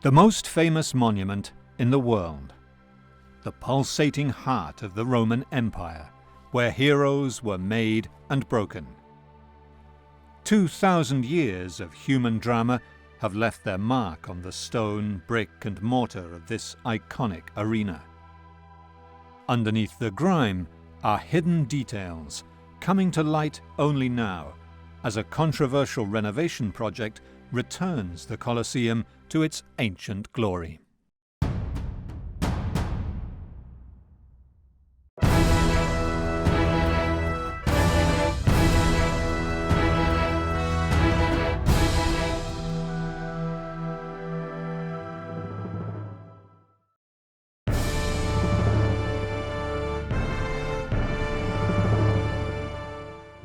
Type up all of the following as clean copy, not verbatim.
The most famous monument in the world, the pulsating heart of the Roman Empire, where heroes were made and broken. 2,000 years of human drama have left their mark on the stone, brick and mortar of this iconic arena. Underneath the grime are hidden details, coming to light only now, as a controversial renovation project returns the Colosseum to its ancient glory.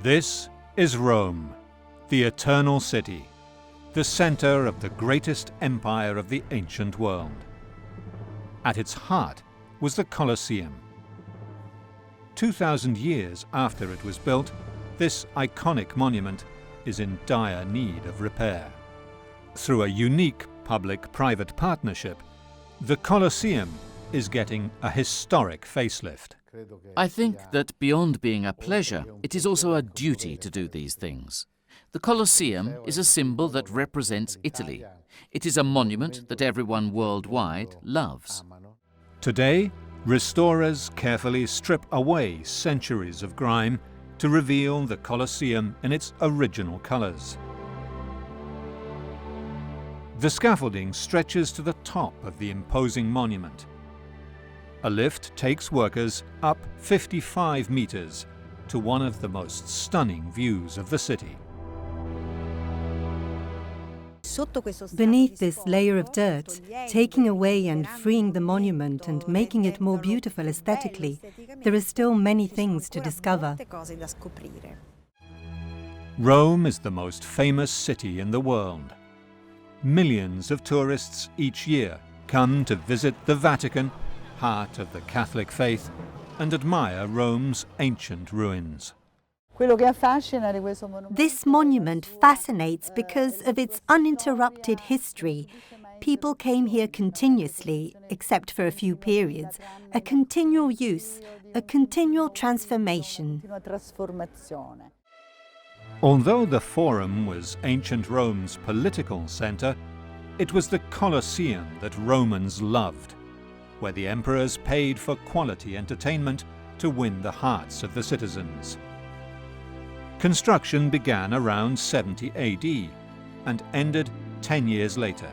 This is Rome, the eternal city, the center of the greatest empire of the ancient world. At its heart was the Colosseum. 2,000 years after it was built, this iconic monument is in dire need of repair. Through a unique public-private partnership, the Colosseum is getting a historic facelift. I think that beyond being a pleasure, it is also a duty to do these things. The Colosseum is a symbol that represents Italy. It is a monument that everyone worldwide loves. Today, restorers carefully strip away centuries of grime to reveal the Colosseum in its original colors. The scaffolding stretches to the top of the imposing monument. A lift takes workers up 55 meters to one of the most stunning views of the city. Beneath this layer of dirt, taking away and freeing the monument and making it more beautiful aesthetically, there are still many things to discover. Rome is the most famous city in the world. Millions of tourists each year come to visit the Vatican, heart of the Catholic faith, and admire Rome's ancient ruins. This monument fascinates because of its uninterrupted history. People came here continuously, except for a few periods, a continual use, a continual transformation. Although the Forum was ancient Rome's political center, it was the Colosseum that Romans loved, where the emperors paid for quality entertainment to win the hearts of the citizens. Construction began around 70 AD and ended 10 years later.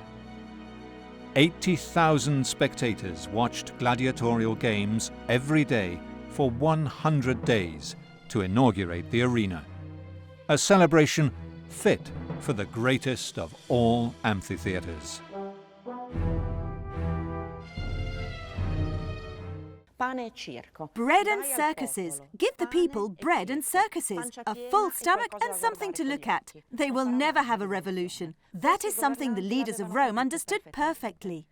80,000 spectators watched gladiatorial games every day for 100 days to inaugurate the arena, a celebration fit for the greatest of all amphitheaters. Bread and circuses. Give the people bread and circuses, a full stomach and something to look at. They will never have a revolution. That is something the leaders of Rome understood perfectly.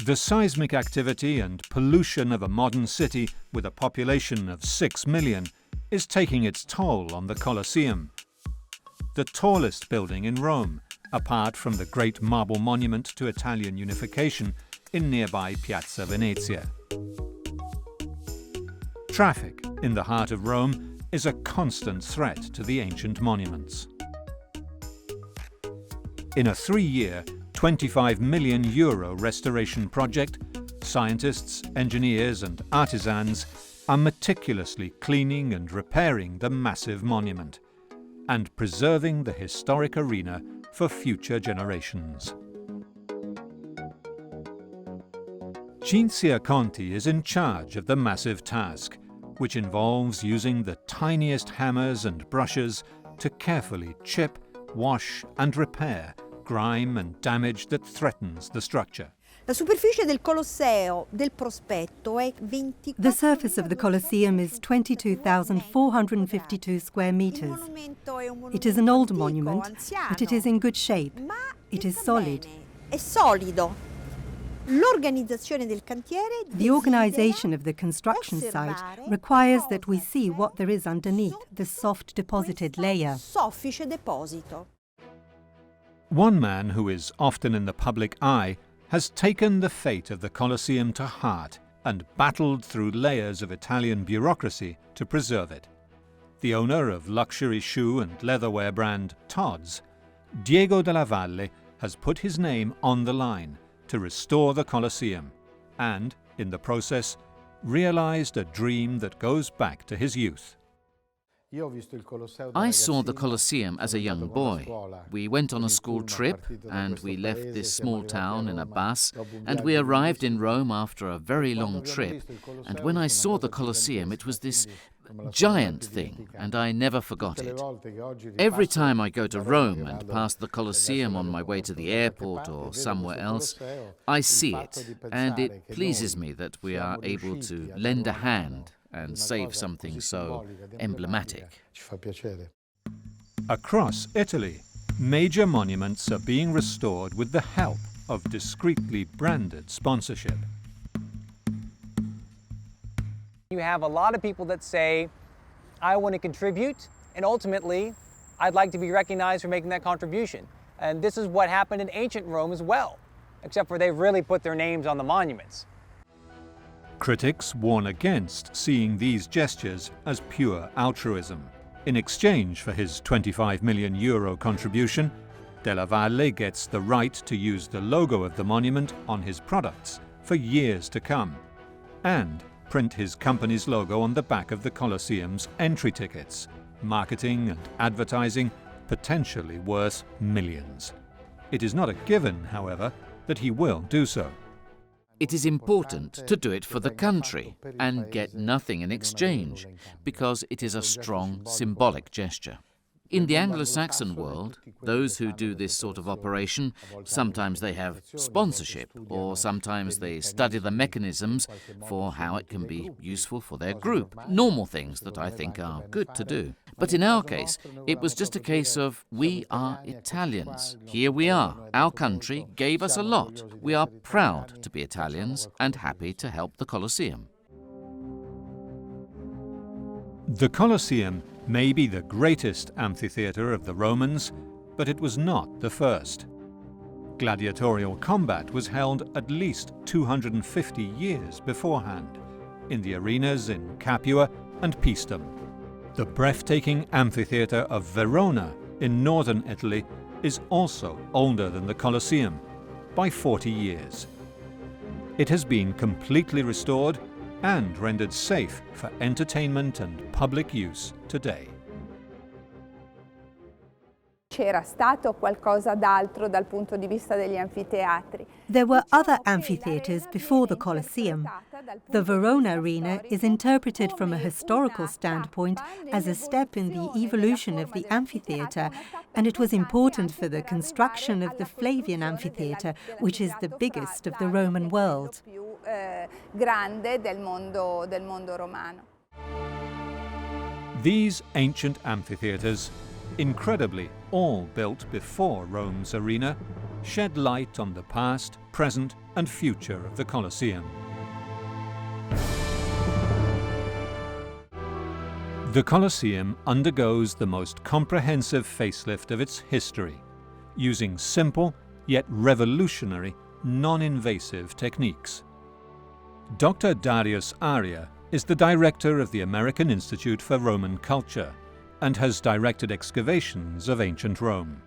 The seismic activity and pollution of a modern city with a population of 6 million is taking its toll on the Colosseum, the tallest building in Rome, apart from the great marble monument to Italian unification in nearby Piazza Venezia. Traffic in the heart of Rome is a constant threat to the ancient monuments. In a 3-year, €25 million restoration project, scientists, engineers and artisans are meticulously cleaning and repairing the massive monument and preserving the historic arena for future generations. Cinzia Conti is in charge of the massive task, which involves using the tiniest hammers and brushes to carefully chip, wash and repair grime and damage that threatens the structure. The surface of the Colosseum is 22,452 square meters. It is an old monument, but it is in good shape. It is solid. The organization of the construction site requires that we see what there is underneath the soft deposited layer. One man who is often in the public eye has taken the fate of the Colosseum to heart and battled through layers of Italian bureaucracy to preserve it. The owner of luxury shoe and leatherware brand Tod's, Diego della Valle, has put his name on the line to restore the Colosseum and, in the process, realized a dream that goes back to his youth. I saw the Colosseum as a young boy. We went on a school trip and we left this small town in a bus and we arrived in Rome after a very long trip. And when I saw the Colosseum, it was this giant thing, and I never forgot it. Every time I go to Rome and pass the Colosseum on my way to the airport or somewhere else, I see it, and it pleases me that we are able to lend a hand and save something so emblematic. Across Italy, major monuments are being restored with the help of discreetly branded sponsorship. You have a lot of people that say, I want to contribute, and ultimately, I'd like to be recognized for making that contribution. And this is what happened in ancient Rome as well, except for they really put their names on the monuments. Critics warn against seeing these gestures as pure altruism. In exchange for his €25 million contribution, Della Valle gets the right to use the logo of the monument on his products for years to come, and print his company's logo on the back of the Colosseum's entry tickets, marketing and advertising potentially worth millions. It is not a given, however, that he will do so. It is important to do it for the country and get nothing in exchange, because it is a strong symbolic gesture. In the Anglo-Saxon world, those who do this sort of operation, sometimes they have sponsorship, or sometimes they study the mechanisms for how it can be useful for their group. Normal things that I think are good to do. But in our case, it was just a case of, we are Italians. Here we are. Our country gave us a lot. We are proud to be Italians and happy to help the Colosseum. The Colosseum may be the greatest amphitheatre of the Romans, but it was not the first. Gladiatorial combat was held at least 250 years beforehand, in the arenas in Capua and Paestum. The breathtaking amphitheatre of Verona in northern Italy is also older than the Colosseum by 40 years. It has been completely restored and rendered safe for entertainment and public use today. C'era stato qualcosa d'altro dal punto di vista degli anfiteatri. There were other amphitheatres before the Colosseum. The Verona Arena is interpreted from a historical standpoint as a step in the evolution of the amphitheatre, and it was important for the construction of the Flavian Amphitheatre, which is the biggest of the Roman world. Grande del mondo romano. These ancient amphitheatres, incredibly all built before Rome's arena, shed light on the past, present and future of the Colosseum. The Colosseum undergoes the most comprehensive facelift of its history, using simple yet revolutionary, non-invasive techniques. Dr. Darius Aria is the director of the American Institute for Roman Culture and has directed excavations of ancient Rome.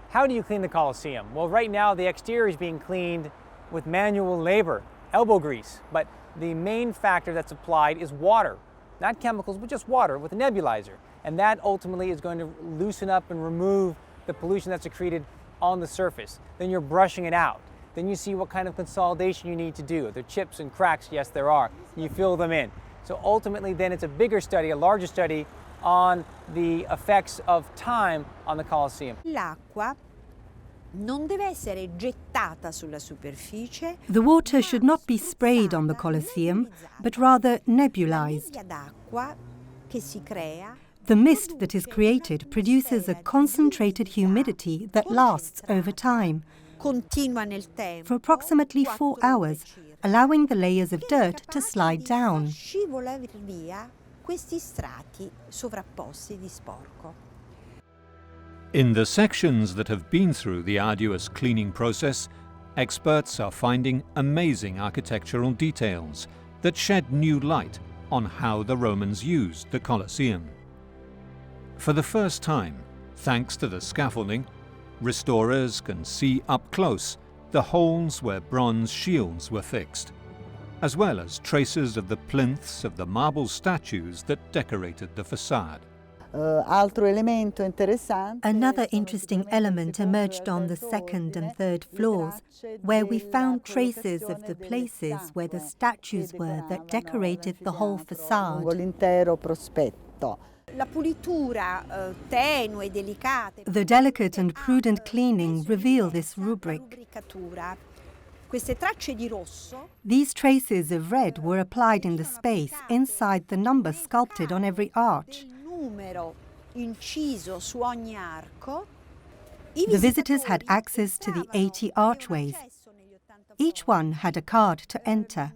How do you clean the Colosseum? Well, right now the exterior is being cleaned with manual labor, elbow grease, but the main factor that's applied is water. Not chemicals, but just water with a nebulizer. And that ultimately is going to loosen up and remove the pollution that's accreted on the surface. Then you're brushing it out. Then you see what kind of consolidation you need to do. Are there chips and cracks? Yes, there are. You fill them in. So ultimately then it's a bigger study, a larger study on the effects of time on the Colosseum. L'acqua non deve essere gettata sulla superficie. The water should not be sprayed on the Colosseum, but rather nebulized. D'acqua che si crea. The mist that is created produces a concentrated humidity that lasts over time, Continua nel tempo. for approximately 4 hours, allowing the layers of dirt to slide down. Scivola via questi strati sovrapposti di sporco. In the sections that have been through the arduous cleaning process, experts are finding amazing architectural details that shed new light on how the Romans used the Colosseum. For the first time, thanks to the scaffolding, restorers can see up close the holes where bronze shields were fixed, as well as traces of the plinths of the marble statues that decorated the facade. Another interesting element emerged on the second and third floors, where we found traces of the places where the statues were that decorated the whole facade. The delicate and prudent cleaning reveal this rubric. These traces of red were applied in the space inside the number sculpted on every arch. The visitors had access to the 80 archways. Each one had a card to enter.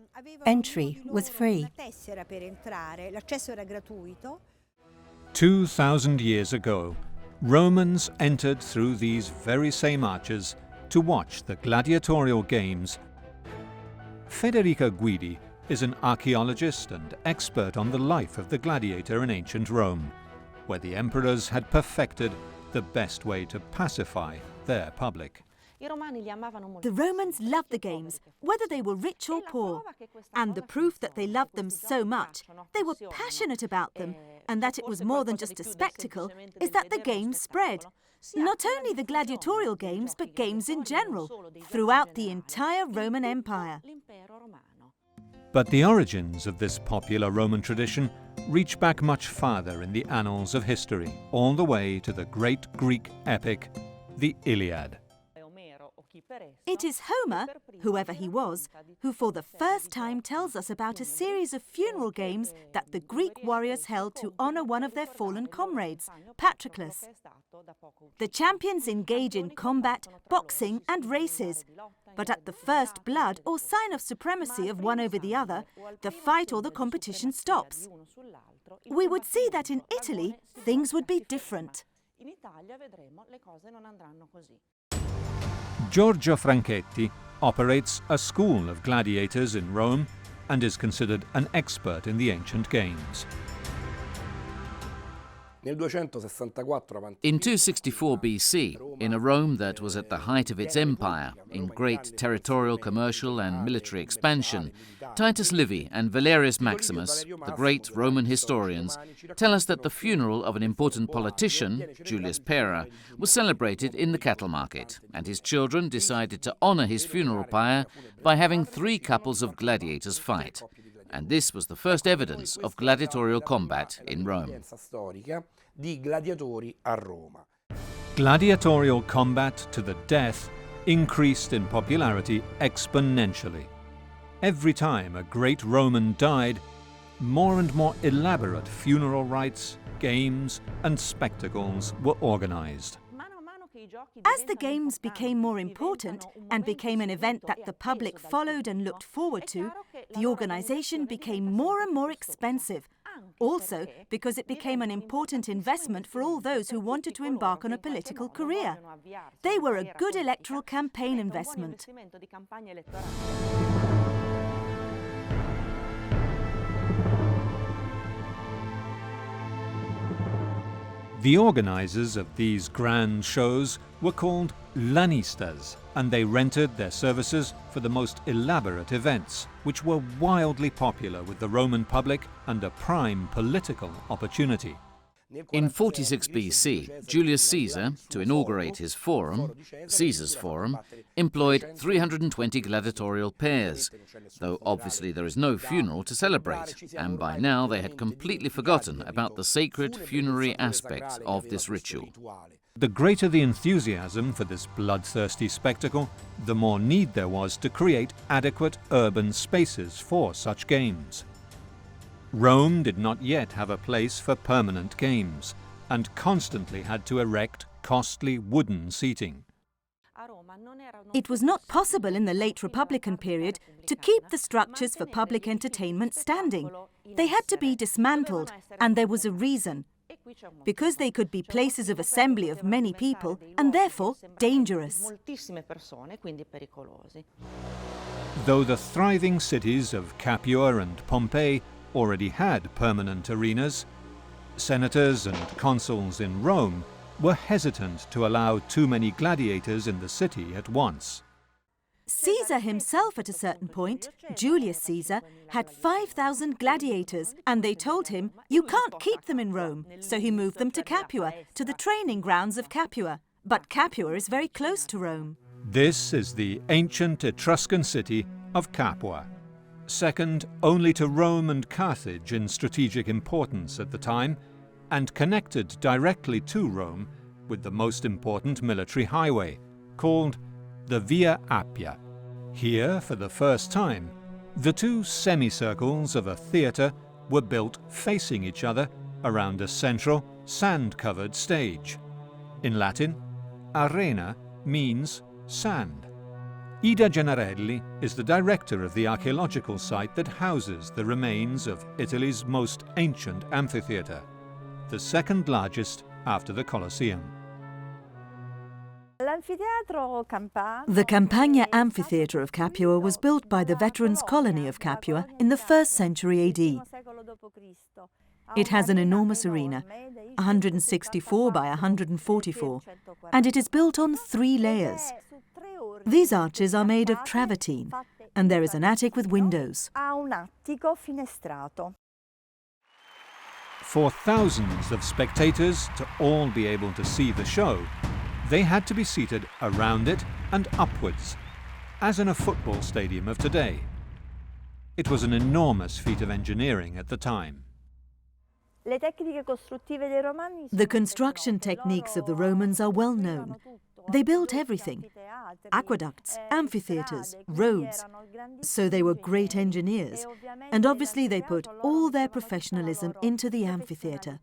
Entry was free. 2,000 years ago, Romans entered through these very same arches to watch the gladiatorial games. Federica Guidi is an archaeologist and expert on the life of the gladiator in ancient Rome, where the emperors had perfected the best way to pacify their public. The Romans loved the games, whether they were rich or poor. And the proof that they loved them so much, they were passionate about them, and that it was more than just a spectacle, is that the games spread. Not only the gladiatorial games, but games in general, throughout the entire Roman Empire. But the origins of this popular Roman tradition reach back much farther in the annals of history, all the way to the great Greek epic, the Iliad. It is Homer, whoever he was, who for the first time tells us about a series of funeral games that the Greek warriors held to honor one of their fallen comrades, Patroclus. The champions engage in combat, boxing and races, but at the first blood or sign of supremacy of one over the other, the fight or the competition stops. We would see that in Italy, things would be different. Giorgio Franchetti operates a school of gladiators in Rome and is considered an expert in the ancient games. In 264 BC, in a Rome that was at the height of its empire, in great territorial, commercial and military expansion, Titus Livy and Valerius Maximus, the great Roman historians, tell us that the funeral of an important politician, Julius Pera, was celebrated in the cattle market, and his children decided to honor his funeral pyre by having 3 couples of gladiators fight. And this was the first evidence of gladiatorial combat in Rome. Gladiatorial combat to the death increased in popularity exponentially. Every time a great Roman died, more and more elaborate funeral rites, games, and spectacles were organized. As the games became more important and became an event that the public followed and looked forward to, the organization became more and more expensive. Also, because it became an important investment for all those who wanted to embark on a political career. They were a good electoral campaign investment. The organizers of these grand shows were called lanistas, and they rented their services for the most elaborate events, which were wildly popular with the Roman public and a prime political opportunity. In 46 BC, Julius Caesar, to inaugurate his forum, Caesar's Forum, employed 320 gladiatorial pairs, though obviously there is no funeral to celebrate, and by now they had completely forgotten about the sacred funerary aspect of this ritual. The greater the enthusiasm for this bloodthirsty spectacle, the more need there was to create adequate urban spaces for such games. Rome did not yet have a place for permanent games, and constantly had to erect costly wooden seating. It was not possible in the late Republican period to keep the structures for public entertainment standing. They had to be dismantled, and there was a reason. because they could be places of assembly of many people and therefore dangerous. Though the thriving cities of Capua and Pompeii already had permanent arenas, senators and consuls in Rome were hesitant to allow too many gladiators in the city at once. Caesar himself at a certain point, Julius Caesar, had 5,000 gladiators, and they told him, you can't keep them in Rome, so he moved them to Capua, to the training grounds of Capua. But Capua is very close to Rome. This is the ancient Etruscan city of Capua, second only to Rome and Carthage in strategic importance at the time, and connected directly to Rome with the most important military highway, called the Via Appia. Here, for the first time, the two semicircles of a theatre were built facing each other around a central, sand-covered stage. In Latin, arena means sand. Ida Gennarelli is the director of the archaeological site that houses the remains of Italy's most ancient amphitheatre, the second largest after the Colosseum. The Campagna Amphitheatre of Capua was built by the veterans' colony of Capua in the 1st century AD. It has an enormous arena, 164 by 144, and it is built on 3 layers. These arches are made of travertine, and there is an attic with windows. For thousands of spectators to all be able to see the show, they had to be seated around it and upwards, as in a football stadium of today. It was an enormous feat of engineering at the time. The construction techniques of the Romans are well known. They built everything: aqueducts, amphitheatres, roads. So they were great engineers, and obviously they put all their professionalism into the amphitheatre,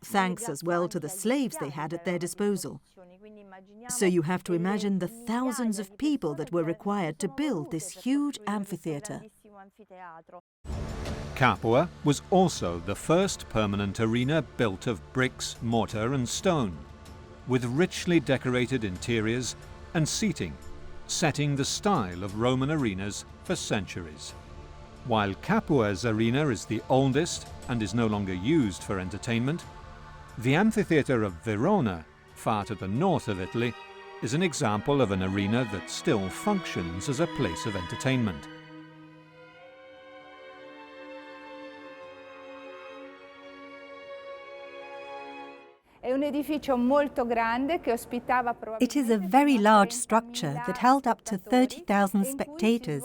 thanks as well to the slaves they had at their disposal. So you have to imagine the thousands of people that were required to build this huge amphitheatre. Capua was also the first permanent arena built of bricks, mortar and stone, with richly decorated interiors and seating, setting the style of Roman arenas for centuries. While Capua's arena is the oldest and is no longer used for entertainment, the amphitheatre of Verona, far to the north of Italy, is an example of an arena that still functions as a place of entertainment. It is a very large structure that held up to 30,000 spectators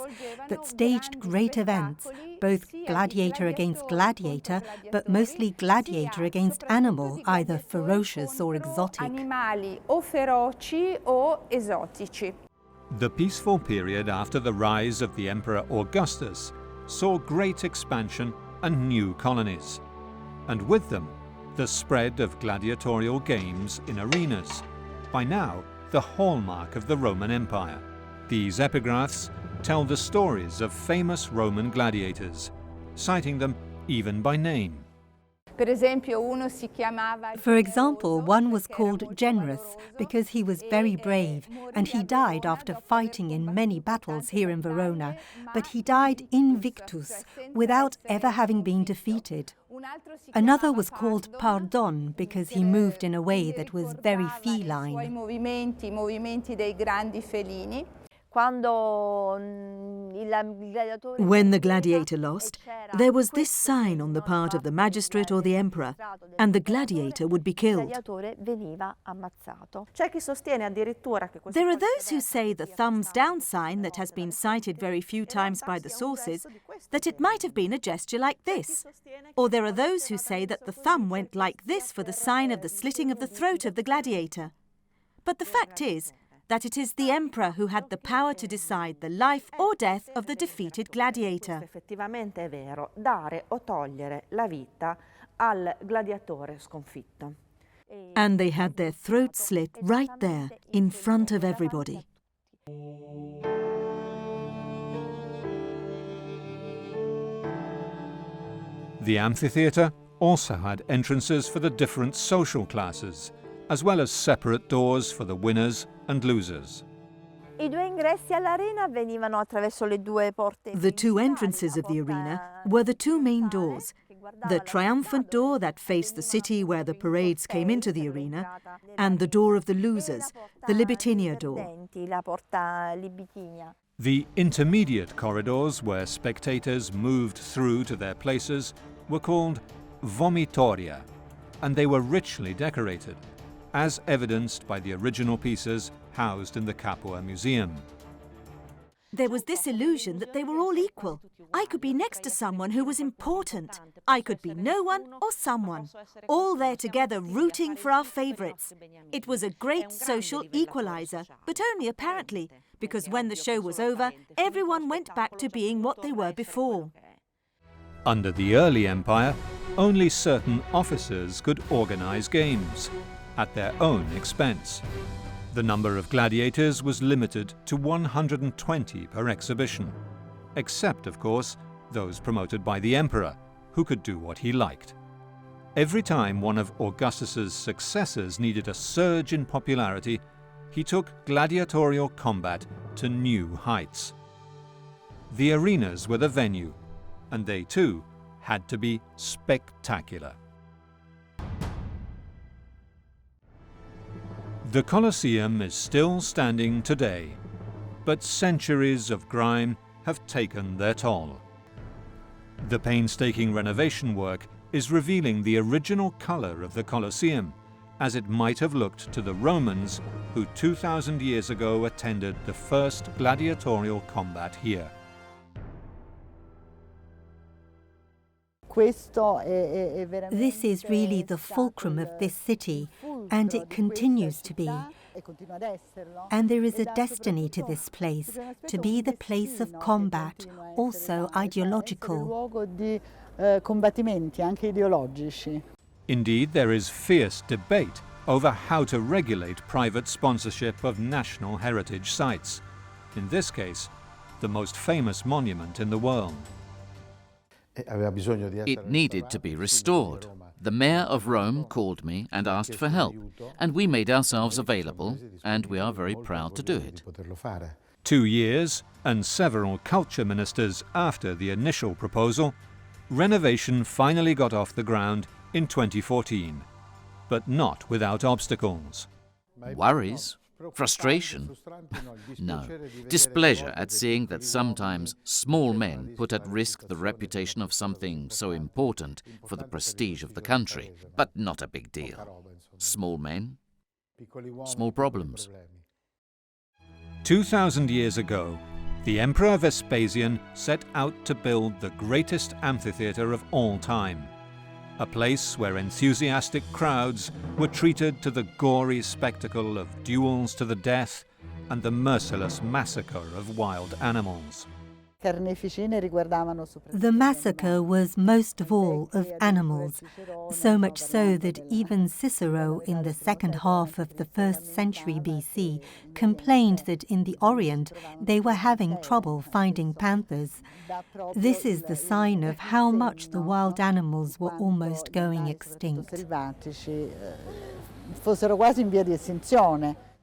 that staged great events, both gladiator against gladiator, but mostly gladiator against animal, either ferocious or exotic. The peaceful period after the rise of the Emperor Augustus saw great expansion and new colonies, and with them the spread of gladiatorial games in arenas, by now the hallmark of the Roman Empire. These epigraphs tell the stories of famous Roman gladiators, citing them even by name. For example, one was called Generous because he was very brave, and he died after fighting in many battles here in Verona, but he died invictus, without ever having been defeated. Another was called Pardon because he moved in a way that was very feline. When the gladiator lost, there was this sign on the part of the magistrate or the emperor, and the gladiator would be killed. There are those who say the thumbs down sign that has been cited very few times by the sources, that it might have been a gesture like this. Or there are those who say that the thumb went like this for the sign of the slitting of the throat of the gladiator. But the fact is that it is the emperor who had the power to decide the life or death of the defeated gladiator. Effettivamente è vero, dare o togliere la vita al gladiatore sconfitto. And they had their throats slit right there, in front of everybody. The amphitheatre also had entrances for the different social classes, as well as separate doors for the winners and losers. The two entrances of the arena were the two main doors. The triumphant door that faced the city where the parades came into the arena, and the door of the losers, the Libitina door. The intermediate corridors where spectators moved through to their places were called vomitoria, and they were richly decorated, as evidenced by the original pieces housed in the Capua Museum. There was this illusion that they were all equal. I could be next to someone who was important. I could be no one or someone. All there together rooting for our favourites. It was a great social equaliser, but only apparently, because when the show was over, everyone went back to being what they were before. Under the early empire, only certain officers could organise games, at their own expense. The number of gladiators was limited to 120 per exhibition, except, of course, those promoted by the emperor, who could do what he liked. Every time one of Augustus's successors needed a surge in popularity, he took gladiatorial combat to new heights. The arenas were the venue, and they too had to be spectacular. The Colosseum is still standing today, but centuries of grime have taken their toll. The painstaking renovation work is revealing the original colour of the Colosseum, as it might have looked to the Romans who 2,000 years ago attended the first gladiatorial combat here. This is really the fulcrum of this city, and it continues to be. And there is a destiny to this place, to be the place of combat, also ideological. Indeed, there is fierce debate over how to regulate private sponsorship of national heritage sites, in this case, the most famous monument in the world. It needed to be restored. The mayor of Rome called me and asked for help, and we made ourselves available, and we are very proud to do it. 2 years and several culture ministers after the initial proposal, renovation finally got off the ground in 2014, but not without obstacles. Worries? Frustration? No. Displeasure at seeing that sometimes small men put at risk the reputation of something so important for the prestige of the country, but not a big deal. Small men, small problems. 2,000 years ago, the Emperor Vespasian set out to build the greatest amphitheatre of all time, a place where enthusiastic crowds were treated to the gory spectacle of duels to the death and the merciless massacre of wild animals. The massacre was most of all of animals, so much so that even Cicero in the second half of the 1st century BC complained that in the Orient they were having trouble finding panthers. This is the sign of how much the wild animals were almost going extinct.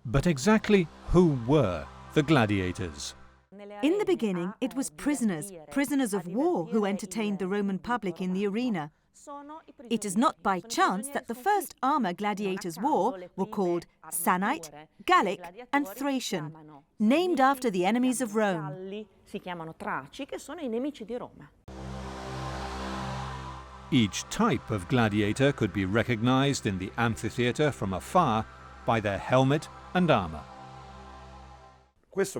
But exactly who were the gladiators? In the beginning, it was prisoners of war who entertained the Roman public in the arena. It is not by chance that the first armour gladiators wore were called Samnite, Gallic and Thracian, named after the enemies of Rome. Each type of gladiator could be recognized in the amphitheatre from afar by their helmet and armour. This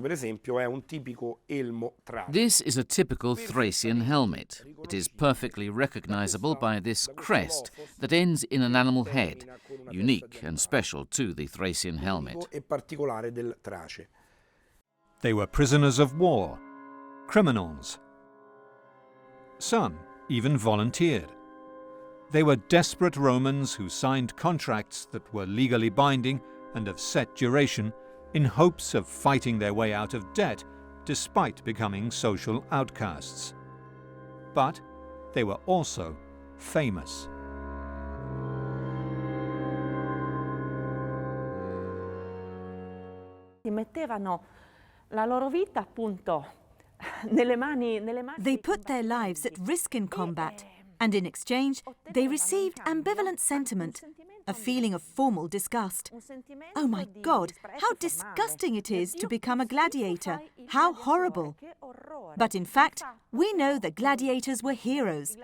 is a typical Thracian helmet. It is perfectly recognizable by this crest that ends in an animal head, unique and special to the Thracian helmet. They were prisoners of war, criminals. Some even volunteered. They were desperate Romans who signed contracts that were legally binding and of set duration, in hopes of fighting their way out of debt despite becoming social outcasts. But they were also famous. Mettevano la loro vita appunto nelle mani They put their lives at risk in combat, and in exchange, they received ambivalent sentiment, a feeling of formal disgust. Oh my God, how disgusting it is to become a gladiator! How horrible! But in fact, we know that gladiators were heroes.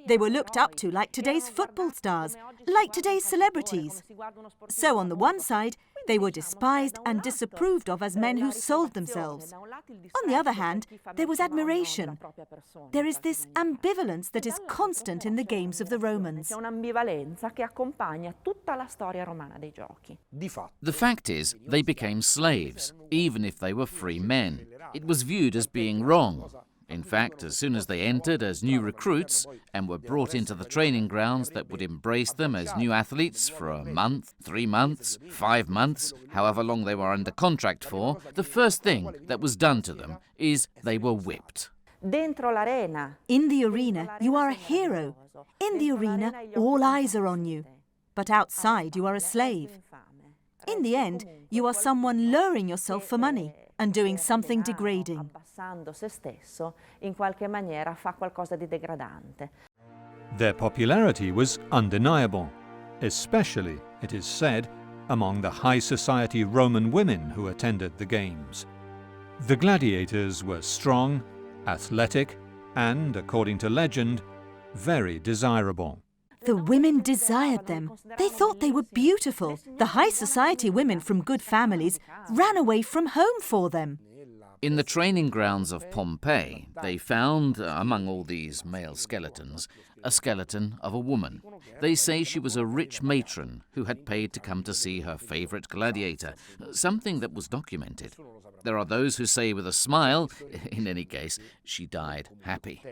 They were looked up to like today's football stars, like today's celebrities. So on the one side, they were despised and disapproved of as men who sold themselves. On the other hand, there was admiration. There is this ambivalence that is constant in the games of the Romans. The fact is, they became slaves, even if they were free men. It was viewed as being wrong. In fact, as soon as they entered as new recruits and were brought into the training grounds that would embrace them as new athletes for a month, 3 months, 5 months, however long they were under contract for, the first thing that was done to them is they were whipped. In the arena, you are a hero. In the arena, all eyes are on you. But outside, you are a slave. In the end, you are someone lowering yourself for money and doing something degrading. Their popularity was undeniable, especially, it is said, among the high society Roman women who attended the games. The gladiators were strong, athletic, and, according to legend, very desirable. The women desired them. They thought they were beautiful. The high society women from good families ran away from home for them. In the training grounds of Pompeii, they found, among all these male skeletons, a skeleton of a woman. They say she was a rich matron who had paid to come to see her favourite gladiator, something that was documented. There are those who say with a smile, in any case, she died happy.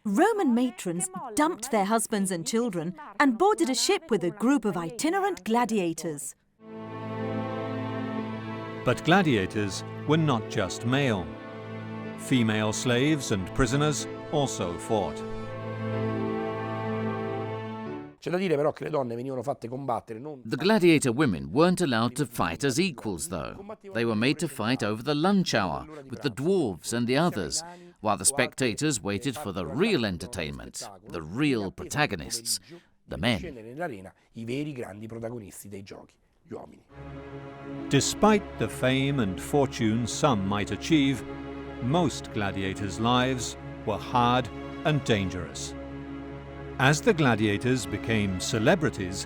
Roman matrons dumped their husbands and children and boarded a ship with a group of itinerant gladiators. But gladiators were not just male. Female slaves and prisoners also fought. The gladiator women weren't allowed to fight as equals, though. They were made to fight over the lunch hour with the dwarves and the others, while the spectators waited for the real entertainment, the real protagonists, the men. Despite the fame and fortune some might achieve, most gladiators' lives were hard and dangerous. As the gladiators became celebrities,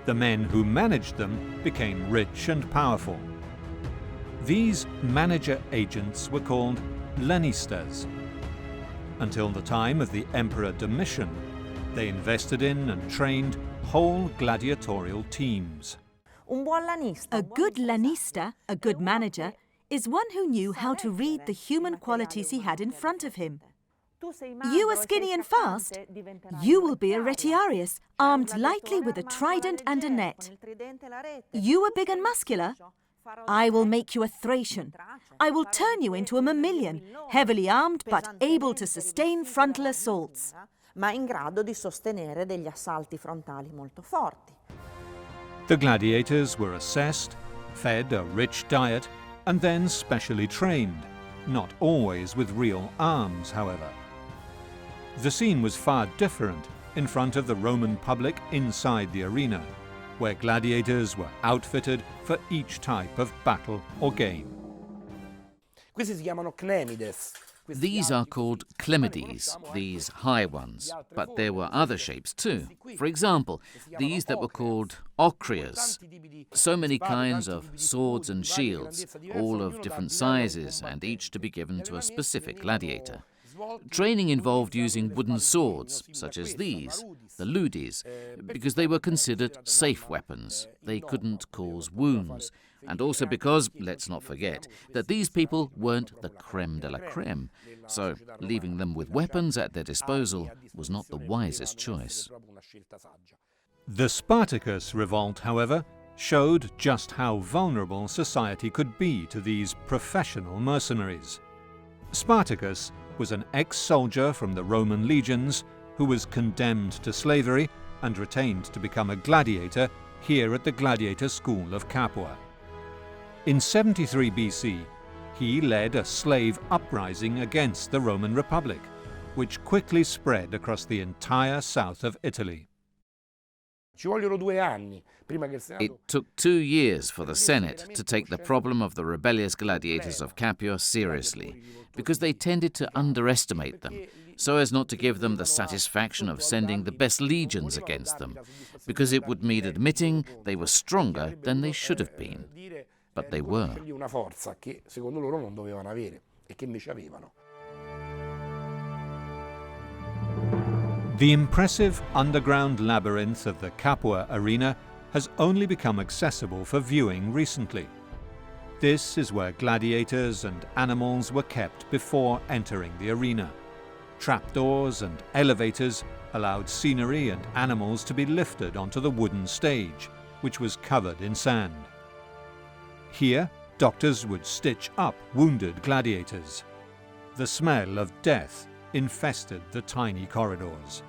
the men who managed them became rich and powerful. These manager agents were called lanistas. Until the time of the Emperor Domitian, they invested in and trained whole gladiatorial teams. A good lanista, a good manager, is one who knew how to read the human qualities he had in front of him. You are skinny and fast. You will be a retiarius, armed lightly with a trident and a net. You are big and muscular. I will make you a Thracian. I will turn you into a Mamilian, heavily armed but able to sustain frontal assaults. The gladiators were assessed, fed a rich diet, and then specially trained, not always with real arms, however. The scene was far different in front of the Roman public inside the arena, where gladiators were outfitted for each type of battle or game. These are called clemides, these high ones, but there were other shapes too. For example, these that were called ocrias. So many kinds of swords and shields, all of different sizes and each to be given to a specific gladiator. Training involved using wooden swords, such as these, the ludis, because they were considered safe weapons. They couldn't cause wounds. And also because, let's not forget, that these people weren't the creme de la creme. So leaving them with weapons at their disposal was not the wisest choice. The Spartacus revolt, however, showed just how vulnerable society could be to these professional mercenaries. Spartacus was an ex-soldier from the Roman legions who was condemned to slavery and retained to become a gladiator here at the gladiator school of Capua. In 73 BC, he led a slave uprising against the Roman Republic, which quickly spread across the entire south of Italy. It took 2 years for the Senate to take the problem of the rebellious gladiators of Capua seriously, because they tended to underestimate them, so as not to give them the satisfaction of sending the best legions against them, because it would mean admitting they were stronger than they should have been. But they were. The impressive underground labyrinth of the Capua Arena has only become accessible for viewing recently. This is where gladiators and animals were kept before entering the arena. Trapdoors and elevators allowed scenery and animals to be lifted onto the wooden stage, which was covered in sand. Here, doctors would stitch up wounded gladiators. The smell of death infested the tiny corridors.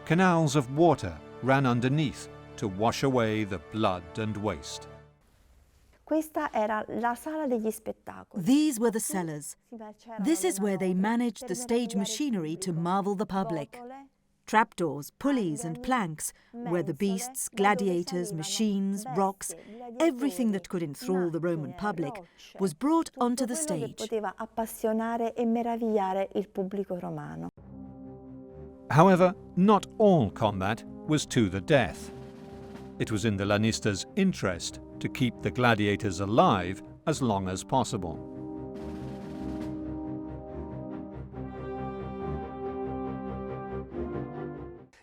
Canals of water ran underneath to wash away the blood and waste. These were the cellars. This is where they managed the stage machinery to marvel the public. Trapdoors, pulleys and planks, where the beasts, gladiators, machines, rocks, everything that could enthrall the Roman public was brought onto the stage. However, not all combat was to the death. It was in the Lannista's interest to keep the gladiators alive as long as possible.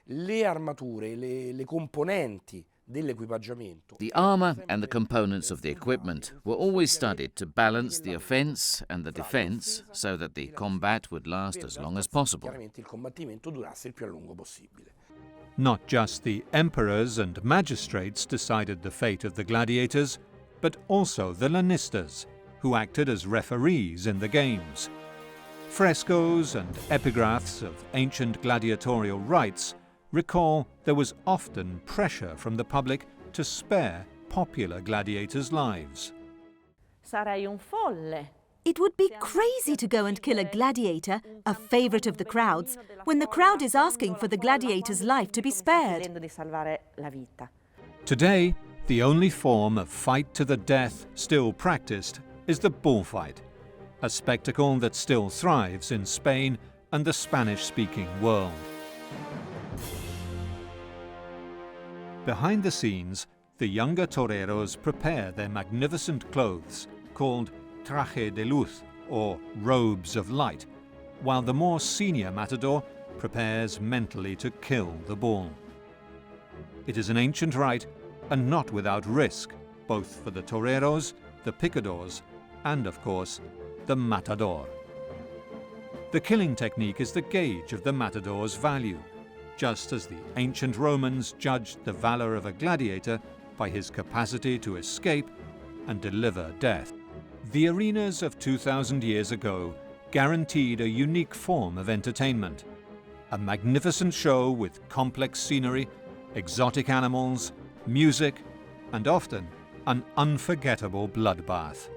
The armour and the components of the equipment were always studied to balance the offence and the defence so that the combat would last as long as possible. Not just the emperors and magistrates decided the fate of the gladiators, but also the Lannistas, who acted as referees in the games. Frescoes and epigraphs of ancient gladiatorial rites recall there was often pressure from the public to spare popular gladiators' lives. It would be crazy to go and kill a gladiator, a favourite of the crowds, when the crowd is asking for the gladiator's life to be spared. Today, the only form of fight to the death still practiced is the bullfight, a spectacle that still thrives in Spain and the Spanish-speaking world. Behind the scenes, the younger toreros prepare their magnificent clothes, called traje de luz, or robes of light, while the more senior matador prepares mentally to kill the bull. It is an ancient rite and not without risk, both for the toreros, the picadors, and of course, the matador. The killing technique is the gauge of the matador's value, just as the ancient Romans judged the valor of a gladiator by his capacity to escape and deliver death. The arenas of 2,000 years ago guaranteed a unique form of entertainment, a magnificent show with complex scenery, exotic animals, music, and often an unforgettable bloodbath.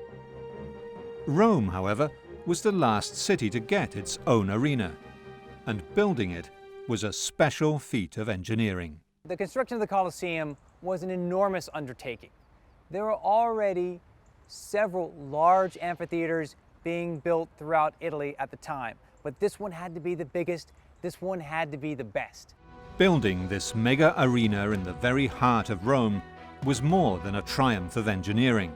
Rome, however, was the last city to get its own arena, and building it was a special feat of engineering. The construction of the Colosseum was an enormous undertaking. There were already several large amphitheaters being built throughout Italy at the time, but this one had to be the biggest, this one had to be the best. Building this mega arena in the very heart of Rome was more than a triumph of engineering.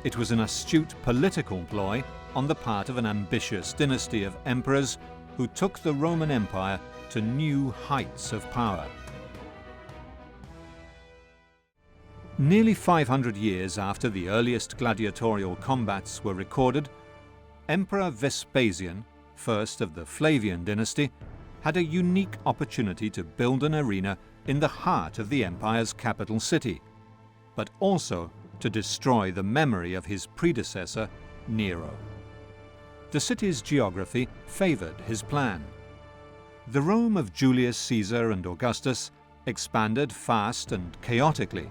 It was an astute political ploy on the part of an ambitious dynasty of emperors who took the Roman Empire to new heights of power. Nearly 500 years after the earliest gladiatorial combats were recorded, Emperor Vespasian, first of the Flavian dynasty, had a unique opportunity to build an arena in the heart of the empire's capital city, but also to destroy the memory of his predecessor, Nero. The city's geography favored his plan. The Rome of Julius Caesar and Augustus expanded fast and chaotically,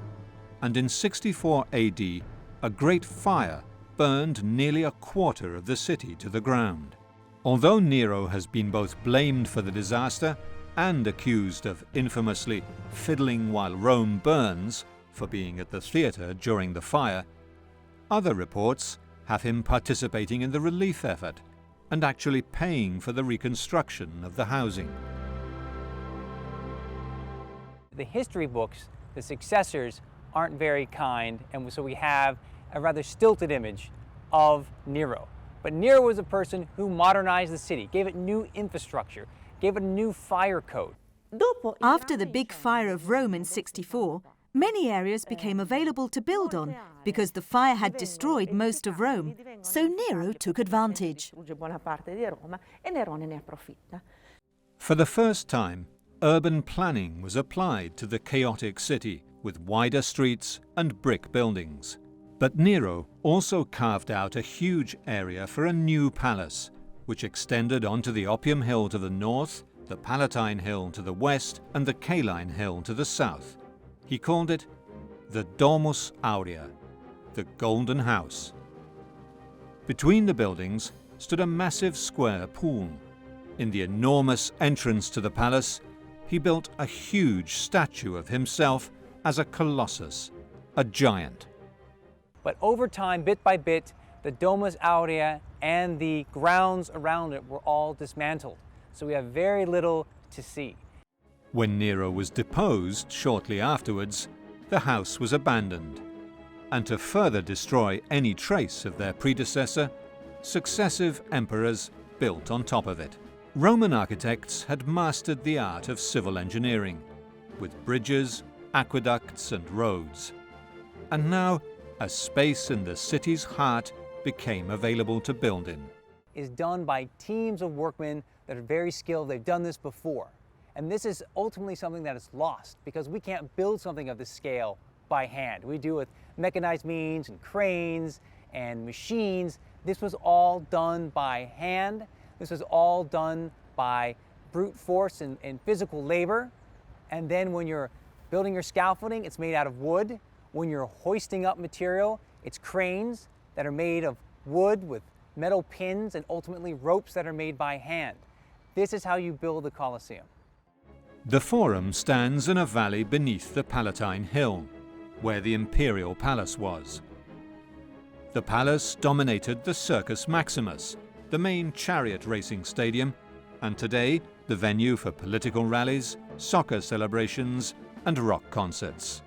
and in 64 AD, a great fire burned nearly a quarter of the city to the ground. Although Nero has been both blamed for the disaster and accused of infamously fiddling while Rome burns for being at the theatre during the fire, other reports have him participating in the relief effort and actually paying for the reconstruction of the housing. The history books, the successors, aren't very kind, and so we have a rather stilted image of Nero. But Nero was a person who modernized the city, gave it new infrastructure, gave it a new fire code. After the big fire of Rome in 64, many areas became available to build on because the fire had destroyed most of Rome, so Nero took advantage. For the first time, urban planning was applied to the chaotic city with wider streets and brick buildings. But Nero also carved out a huge area for a new palace, which extended onto the Opium Hill to the north, the Palatine Hill to the west, and the Caeline Hill to the south. He called it the Domus Aurea, the Golden House. Between the buildings stood a massive square pool. In the enormous entrance to the palace, he built a huge statue of himself as a colossus, a giant. But over time, bit by bit, the Domus Aurea and the grounds around it were all dismantled. So we have very little to see. When Nero was deposed shortly afterwards, the house was abandoned. And to further destroy any trace of their predecessor, successive emperors built on top of it. Roman architects had mastered the art of civil engineering, with bridges, aqueducts and roads. And now, a space in the city's heart became available to build in. Is done by teams of workmen that are very skilled. They've done this before. And this is ultimately something that is lost because we can't build something of this scale by hand. We do it with mechanized means and cranes and machines. This was all done by hand. This was all done by brute force and physical labor. And then when you're building your scaffolding, it's made out of wood. When you're hoisting up material, it's cranes that are made of wood with metal pins and ultimately ropes that are made by hand. This is how you build the Colosseum. The Forum stands in a valley beneath the Palatine Hill, where the imperial palace was. The palace dominated the Circus Maximus, the main chariot racing stadium, and today the venue for political rallies, soccer celebrations, and rock concerts.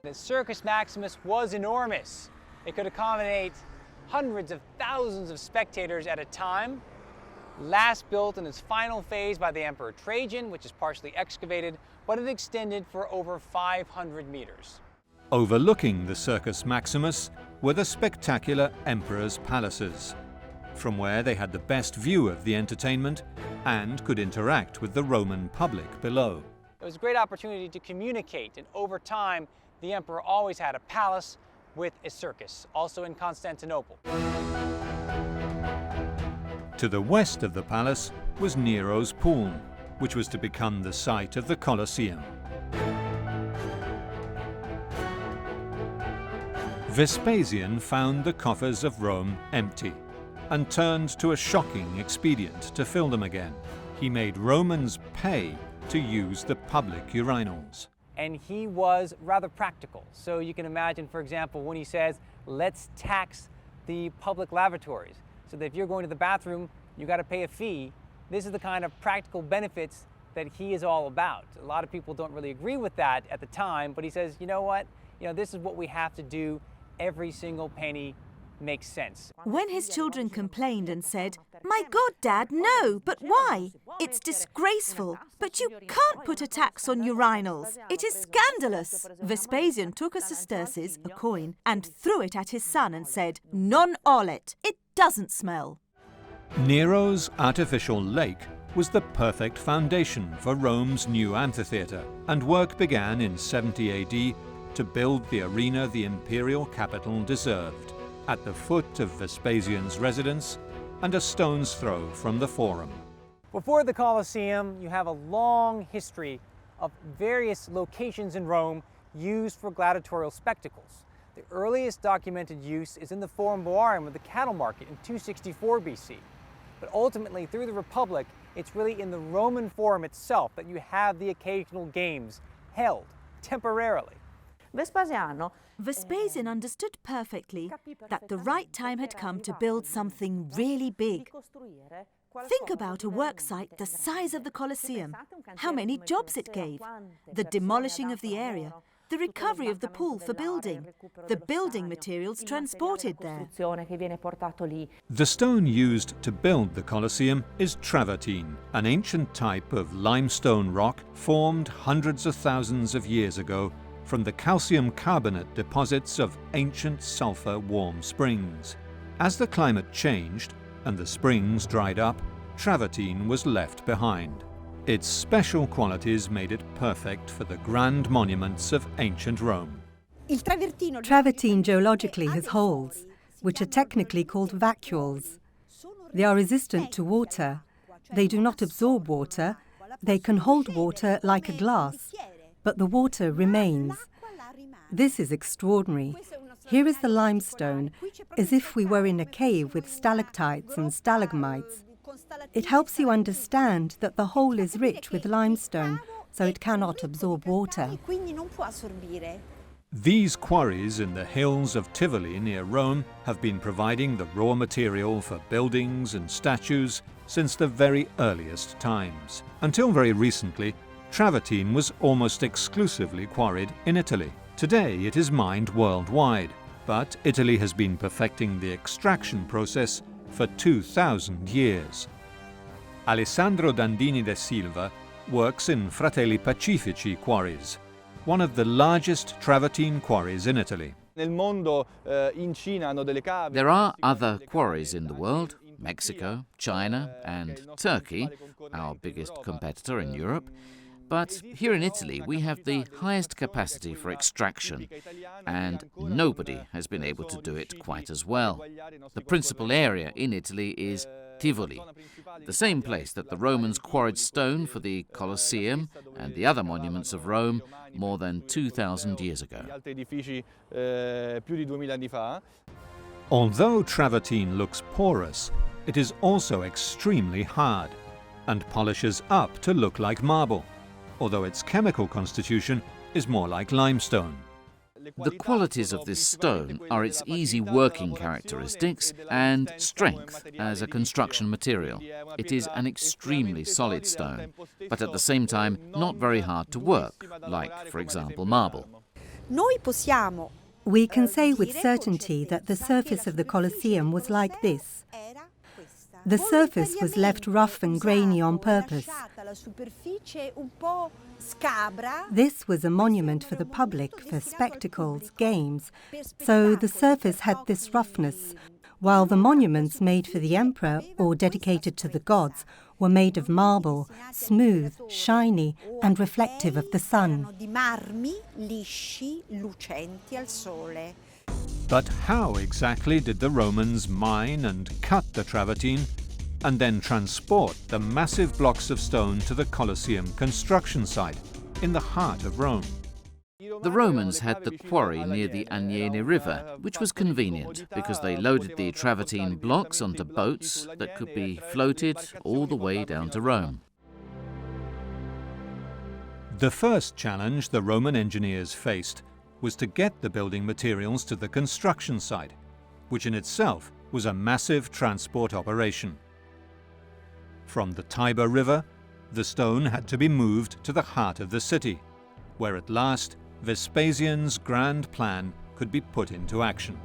The Circus Maximus was enormous. It could accommodate hundreds of thousands of spectators at a time. Last built in its final phase by the Emperor Trajan, which is partially excavated, but it extended for over 500 meters. Overlooking the Circus Maximus were the spectacular emperors' palaces, from where they had the best view of the entertainment and could interact with the Roman public below. It was a great opportunity to communicate, and over time, the emperor always had a palace with a circus, also in Constantinople. To the west of the palace was Nero's pool, which was to become the site of the Colosseum. Vespasian found the coffers of Rome empty and turned to a shocking expedient to fill them again. He made Romans pay to use the public urinals. And he was rather practical. So you can imagine, for example, when he says, let's tax the public lavatories, so that if you're going to the bathroom, you got to pay a fee. This is the kind of practical benefits that he is all about. A lot of people don't really agree with that at the time, but he says, you know what? This is what we have to do. Every single penny makes sense. When his children complained and said, "My God, Dad, no, but why? It's disgraceful. But you can't put a tax on urinals. It is scandalous." Vespasian took a sesterces, a coin, and threw it at his son and said, "Non olet. It doesn't smell." Nero's artificial lake was the perfect foundation for Rome's new amphitheatre, and work began in 70 AD to build the arena the imperial capital deserved, at the foot of Vespasian's residence and a stone's throw from the Forum. Before the Colosseum, you have a long history of various locations in Rome used for gladiatorial spectacles. The earliest documented use is in the Forum Boarium of the cattle market in 264 BC. But ultimately, through the Republic, it's really in the Roman Forum itself that you have the occasional games held temporarily. Vespasian understood perfectly that the right time had come to build something really big. Think about a work site the size of the Colosseum, how many jobs it gave, the demolishing of the area, the recovery of the pool for building, the building materials transported there. The stone used to build the Colosseum is travertine, an ancient type of limestone rock formed hundreds of thousands of years ago from the calcium carbonate deposits of ancient sulfur warm springs. As the climate changed and the springs dried up, travertine was left behind. Its special qualities made it perfect for the grand monuments of ancient Rome. Travertine geologically has holes, which are technically called vacuoles. They are resistant to water. They do not absorb water. They can hold water like a glass, but the water remains. This is extraordinary. Here is the limestone, as if we were in a cave with stalactites and stalagmites. It helps you understand that the hole is rich with limestone, so it cannot absorb water. These quarries in the hills of Tivoli near Rome have been providing the raw material for buildings and statues since the very earliest times. Until very recently, travertine was almost exclusively quarried in Italy. Today it is mined worldwide, but Italy has been perfecting the extraction process for 2,000 years. Alessandro Dandini da Silva works in Fratelli Pacifici quarries, one of the largest travertine quarries in Italy. There are other quarries in the world: Mexico, China and Turkey, our biggest competitor in Europe. But here in Italy we have the highest capacity for extraction, and nobody has been able to do it quite as well. The principal area in Italy is Tivoli, the same place that the Romans quarried stone for the Colosseum and the other monuments of Rome more than 2,000 years ago. Although travertine looks porous, it is also extremely hard and polishes up to look like marble, although its chemical constitution is more like limestone. The qualities of this stone are its easy working characteristics and strength as a construction material. It is an extremely solid stone, but at the same time not very hard to work, like, for example, marble. We can say with certainty that the surface of the Colosseum was like this. The surface was left rough and grainy on purpose. This was a monument for the public, for spectacles, games, so the surface had this roughness, while the monuments made for the emperor or dedicated to the gods were made of marble, smooth, shiny, and reflective of the sun. But how exactly did the Romans mine and cut the travertine and then transport the massive blocks of stone to the Colosseum construction site in the heart of Rome? The Romans had the quarry near the Agnene River, which was convenient because they loaded the travertine blocks onto boats that could be floated all the way down to Rome. The first challenge the Roman engineers faced was to get the building materials to the construction site, which in itself was a massive transport operation. From the Tiber River, the stone had to be moved to the heart of the city, where at last Vespasian's grand plan could be put into action.